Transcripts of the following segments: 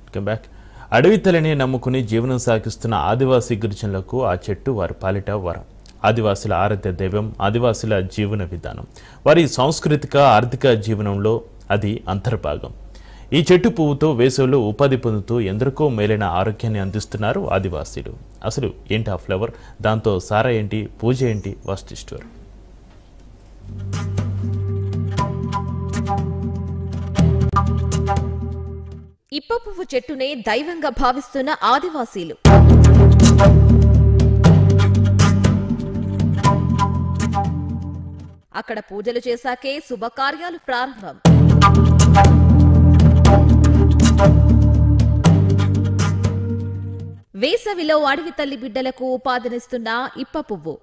Welcome back. అడవి తల్లిని నమ్ముకుని జీవనం సాగిస్తున్న ఆదివాసీ గిరిజనులకు ఆ చెట్టు వారి పాలిట వరం. ఆదివాసుల ఆరాధ్య దైవం, ఆదివాసుల జీవన విధానం, వారి సాంస్కృతిక ఆర్థిక జీవనంలో అది అంతర్భాగం. ఈ చెట్టు పువ్వుతో వేసవిలో ఉపాధి పొందుతూ ఎందరికో మేలైన ఆరోగ్యాన్ని అందిస్తున్నారు ఆదివాసీలు. అసలు ఏంటి ఆ ఫ్లేవర్, దాంతో సారా ఏంటి, పూజ ఏంటి, వాస్తు స్టోర్. ఇప్ప పువ్వు చెట్టునే దైవంగా భావిస్తున్న ఆదివాసీలు. అక్కడ పూజలు చేశాకే శుభకార్యాలు ప్రారంభం. వేసవిలో అడవి తల్లి బిడ్డలకు ఉపాధినిస్తున్న ఇప్ప పువ్వు.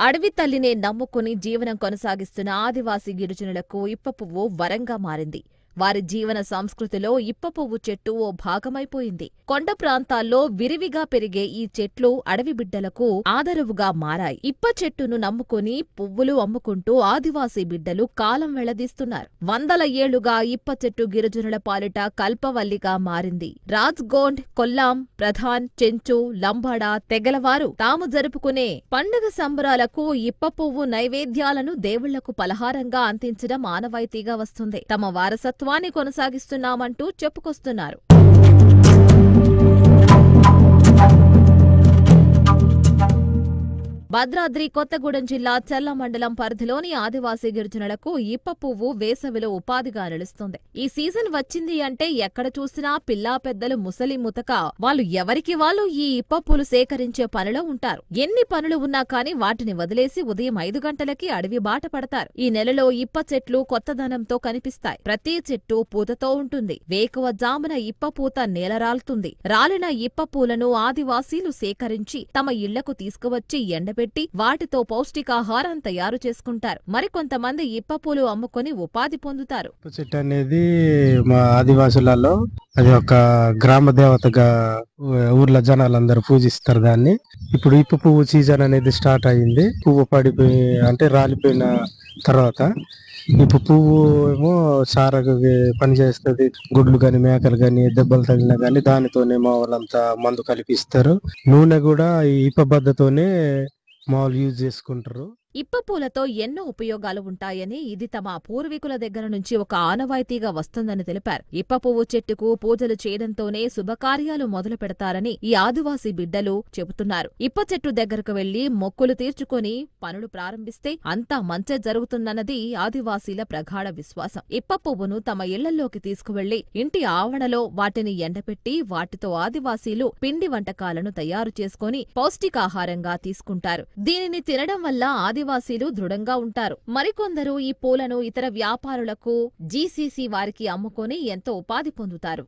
అడవి తల్లినే నమ్ముకుని జీవనం కొనసాగిస్తున్న ఆదివాసీ గిరిజనులకు ఇప్ప పువ్వు వరంగా మారింది. వారి జీవన సంస్కృతిలో ఇప్ప పువ్వు చెట్టు ఓ భాగమైపోయింది. కొండ ప్రాంతాల్లో విరివిగా పెరిగే ఈ చెట్లు అడవి బిడ్డలకు ఆదరవుగా మారాయి. ఇప్ప చెట్టును నమ్ముకుని పువ్వులు అమ్ముకుంటూ ఆదివాసీ బిడ్డలు కాలం వెళ్లదీస్తున్నారు. వందల ఏళ్లుగా ఇప్ప చెట్టు గిరిజనుల పాలిట కల్పవల్లిగా మారింది. రాజ్గోండ్, కొల్లాం, ప్రధాన్, చెంచు, లంబాడ తెగలవారు తాము జరుపుకునే పండుగ సంబరాలకు ఇప్ప పువ్వు నైవేద్యాలను దేవుళ్లకు పలహారంగా అందించడం ఆనవాయితీగా వస్తుంది. తమ వారసత్వాన్ని కొనసాగిస్తున్నామంటూ చెప్పుకొస్తున్నారు. భద్రాద్రి కొత్తగూడెం జిల్లా చెల్ల మండలం పరిధిలోని ఆదివాసీ గిరిజనులకు ఇప్ప పువ్వు వేసవిలో ఉపాధిగా నిలుస్తుంది. ఈ సీజన్ వచ్చింది అంటే ఎక్కడ చూసినా పిల్లా పెద్దలు ముసలి ముతక వాళ్ళు ఎవరికి వాళ్ళు ఈ ఇప్ప పూలు సేకరించే పనిలో ఉంటారు. ఎన్ని పనులు ఉన్నా కానీ వాటిని వదిలేసి ఉదయం 5 గంటలకి అడవి బాట పడతారు. ఈ నెలలో ఇప్ప చెట్లు కొత్తదనంతో కనిపిస్తాయి. ప్రతి చెట్టు పూతతో ఉంటుంది. వేకువ జామున ఇప్ప పూత నేలరాలుతుంది. రాలిన ఇప్ప పూలను ఆదివాసీలు సేకరించి తమ ఇళ్లకు తీసుకువచ్చి ఎండబెట్టి వాటితో పౌష్టికాహారం తయారు చేసుకుంటారు. మరికొంతమంది ఇప్ప పూలు అమ్ముకొని ఉపాధి పొందుతారు. చెట్టు అనేది మా ఆదివాసులలో అది ఒక గ్రామ దేవతగా ఊర్లో జనాలందరూ పూజిస్తారు దాన్ని. ఇప్పుడు ఇప్ప పువ్వు సీజన్ అనేది స్టార్ట్ అయ్యింది. పువ్వు పడిపోయి అంటే రాలిపోయిన తర్వాత ఇప్పుడు పువ్వు ఏమో సారకు పని చేస్తుంది. గుడ్లు గాని మేకలు గాని దెబ్బలు తగిలినా గాని దానితోనే మా వాళ్ళంతా మందు కలిపిస్తారు. నూనె కూడా ఈ ఇప్ప బద్దతోనే మామూలు యూజ్ చేసుకుంటారు. ఇప్ప పూలతో ఎన్నో ఉపయోగాలు ఉంటాయని, ఇది తమ పూర్వీకుల దగ్గర నుంచి ఒక ఆనవాయితీగా వస్తుందని తెలిపారు. ఇప్ప పువ్వు చెట్టుకు పూజలు చేయడంతోనే శుభకార్యాలు మొదలు పెడతారని ఈ ఆదివాసీ బిడ్డలు చెబుతున్నారు. ఇప్ప చెట్టు దగ్గరకు వెళ్లి మొక్కులు తీర్చుకొని పనులు ప్రారంభిస్తే అంతా మంచే జరుగుతుందన్నది ఆదివాసీల ప్రగాఢ విశ్వాసం. ఇప్ప పువ్వును తమ ఇళ్లలోకి తీసుకువెళ్లి ఇంటి ఆవరణలో వాటిని ఎండపెట్టి వాటితో ఆదివాసీలు పిండి వంటకాలను తయారు చేసుకుని పౌష్టికాహారంగా తీసుకుంటారు. దీనిని తినడం వల్ల ఆదివాసీలు దృఢంగా ఉంటారు. మరికొందరు ఈ పూలను ఇతర వ్యాపారులకు, జీసీసీ వారికి అమ్ముకొని ఎంతో ఉపాధి పొందుతారు.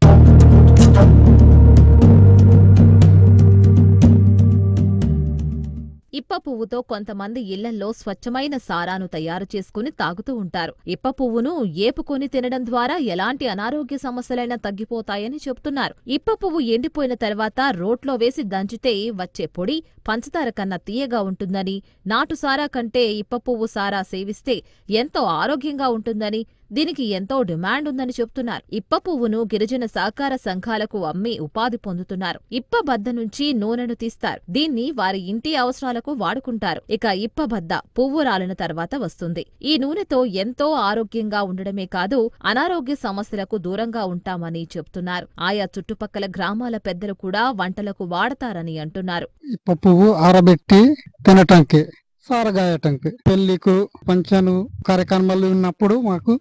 ఇప్ప పువ్వుతో కొంతమంది ఇళ్లల్లో స్వచ్ఛమైన సారాను తయారు చేసుకుని తాగుతూ ఉంటారు. ఇప్ప పువ్వును ఏపుకొని తినడం ద్వారా ఎలాంటి అనారోగ్య సమస్యలైనా తగ్గిపోతాయని చెబుతున్నారు. ఇప్ప పువ్వు ఎండిపోయిన తర్వాత రోట్లో వేసి దంచితే వచ్చే పొడి పంచదార కన్నా తీయగా ఉంటుందని, నాటు సారా కంటే ఇప్ప పువ్వు సారా సేవిస్తే ఎంతో ఆరోగ్యంగా ఉంటుందని, దీనికి ఎంతో డిమాండ్ ఉందని చెబుతున్నారు. ఇప్ప పువ్వును గిరిజన సహకార సంఘాలకు అమ్మి ఉపాధి పొందుతున్నారు. ఇప్ప బద్ద నుంచి నూనెను తీస్తారు. దీన్ని వారి ఇంటి అవసరాలకు వాడుకుంటారు. ఇక ఇప్ప బద్ద పువ్వు రాలిన తర్వాత వస్తుంది. ఈ నూనెతో ఎంతో ఆరోగ్యంగా ఉండడమే కాదు, అనారోగ్య సమస్యలకు దూరంగా ఉంటామని చెబుతున్నారు. ఆయా చుట్టుపక్కల గ్రామాల పెద్దలు కూడా వంటలకు వాడతారని అంటున్నారు. ఇప్ప పువ్వు ఆరబెట్టి తినటానికి, సారగాయటానికి, పెళ్లికు పంచను కార్యక్రమాలు ఉన్నప్పుడు మాకు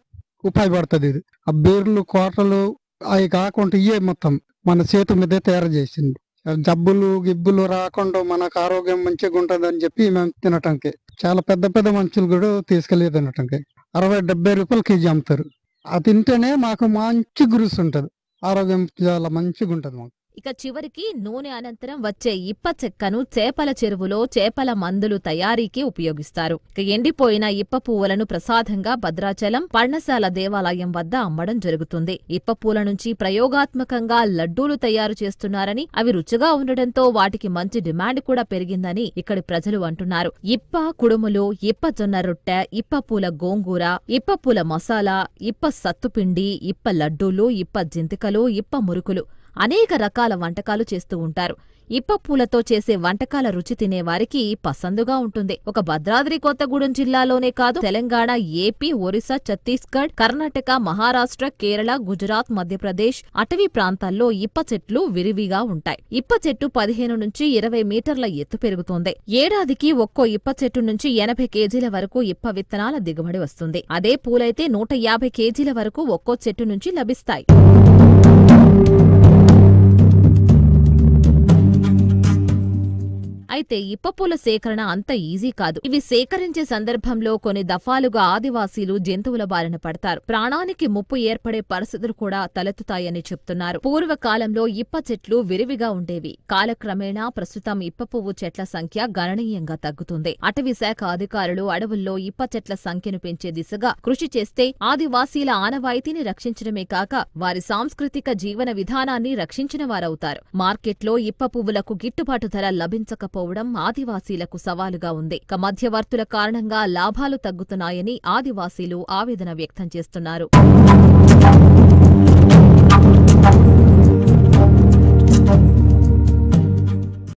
ఉపయోగపడుతుంది. ఇది ఆ బీర్లు కోటలు అవి కాకుండా ఇవే మొత్తం మన చేతి మీదే తయారు చేసింది. జబ్బులు గిబ్బులు రాకుండా మనకు ఆరోగ్యం మంచిగా ఉంటుంది అని చెప్పి మేము తినటానికి చాలా పెద్ద పెద్ద మనుషులు కూడా తీసుకెళ్లి తినటానికి 60-70 రూపాయలు కేజీ అమ్ముతారు. అది తింటేనే మాకు మంచి గురుసు ఉంటుంది. ఆరోగ్యం చాలా మంచిగా ఉంటుంది మాకు. ఇక చివరికి నూనె అనంతరం వచ్చే ఇప్ప చెక్కను చేపల చెరువులో చేపల మందులు తయారీకి ఉపయోగిస్తారు. ఇక ఎండిపోయిన ఇప్ప పువ్వులను ప్రసాదంగా భద్రాచలం పర్ణశాల దేవాలయం వద్ద అమ్మడం జరుగుతుంది. ఇప్ప పూల నుంచి ప్రయోగాత్మకంగా లడ్డూలు తయారు చేస్తున్నారని, అవి రుచిగా ఉండడంతో వాటికి మంచి డిమాండ్ కూడా పెరిగిందని ఇక్కడి ప్రజలు అంటున్నారు. ఇప్ప కుడుములు, ఇప్ప జొన్న రొట్టె, ఇప్ప పూల గోంగూర, ఇప్ప పూల మసాలా, ఇప్ప సత్తుపిండి, ఇప్ప లడ్డూలు, ఇప్ప జింతికలు, ఇప్ప మురుకులు అనేక రకాల వంటకాలు చేస్తూ ఉంటారు. ఇప్ప పూలతో చేసే వంటకాల రుచి తినేవారికి పసందుగా ఉంటుంది. ఒక భద్రాద్రి కొత్తగూడెం జిల్లాలోనే కాదు, తెలంగాణ, ఏపీ, ఒరిస్సా, ఛత్తీస్గఢ్, కర్ణాటక, మహారాష్ట్ర, కేరళ, గుజరాత్, మధ్యప్రదేశ్ అటవీ ప్రాంతాల్లో ఇప్ప చెట్లు విరివిగా ఉంటాయి. ఇప్ప చెట్టు 15 నుంచి 20 మీటర్ల ఎత్తు పెరుగుతోంది. ఏడాదికి ఒక్కో ఇప్ప చెట్టు నుంచి 80 కేజీల వరకు ఇప్ప విత్తనాల దిగుబడి వస్తుంది. అదే పూలైతే 150 కేజీల వరకు ఒక్కో చెట్టు నుంచి లభిస్తాయి. అయితే ఇప్పపూల సేకరణ అంత ఈజీ కాదు. ఇవి సేకరించే సందర్భంలో కొన్ని దఫాలుగా ఆదివాసీలు జంతువుల బారిన పడతారు. ప్రాణానికి ముప్పు ఏర్పడే పరిస్థితులు కూడా తలెత్తుతాయని చెప్తున్నారు. పూర్వకాలంలో ఇప్ప చెట్లు విరివిగా ఉండేవి. కాలక్రమేణా ప్రస్తుతం ఇప్ప పువ్వు చెట్ల సంఖ్య గణనీయంగా తగ్గుతుంది. అటవీ శాఖ అధికారులు అడవుల్లో ఇప్ప చెట్ల సంఖ్యను పెంచే దిశగా కృషి చేస్తే ఆదివాసీల ఆనవాయితీని రక్షించడమే కాక వారి సాంస్కృతిక జీవన విధానాన్ని రక్షించిన వారవుతారు. మార్కెట్లో ఇప్ప పువ్వులకు గిట్టుబాటు ధర లభించకపోవడం ఆదివాసీలకు సవాలుగా ఉంది. మధ్యవర్తుల కారణంగా లాభాలు తగ్గుతున్నాయని ఆదివాసీలు ఆవేదన వ్యక్తం చేస్తున్నారు.